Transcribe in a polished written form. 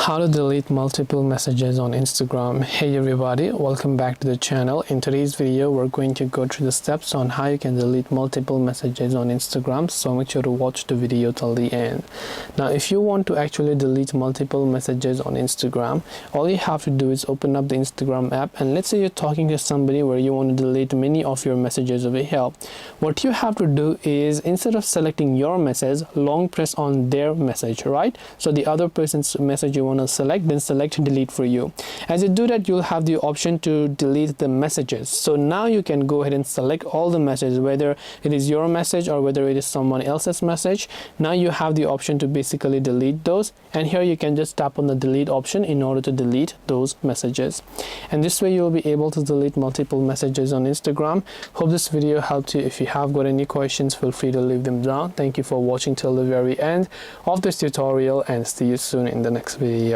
How to delete multiple messages on Instagram. Hey everybody, welcome back to the channel. In today's video we're going to go through the steps on how you can delete multiple messages on Instagram, so make sure to watch the video till the end. Now if you want to actually delete multiple messages on Instagram, all you have to do is open up the Instagram app, and let's say you're talking to somebody where you want to delete many of your messages over here. What you have to do is, instead of selecting your message, long press on their message, right? So the other person's message you want to select, then select delete for you. As you do that, you'll have the option to delete the messages. So now you can go ahead and select all the messages, whether it is your message or whether it is someone else's message. Now you have the option to basically delete those, and here you can just tap on the delete option in order to delete those messages. And this way you'll be able to delete multiple messages on Instagram. Hope this video helped you. If you have got any questions, feel free to leave them down. Thank you for watching till the very end of this tutorial, and see you soon in the next video.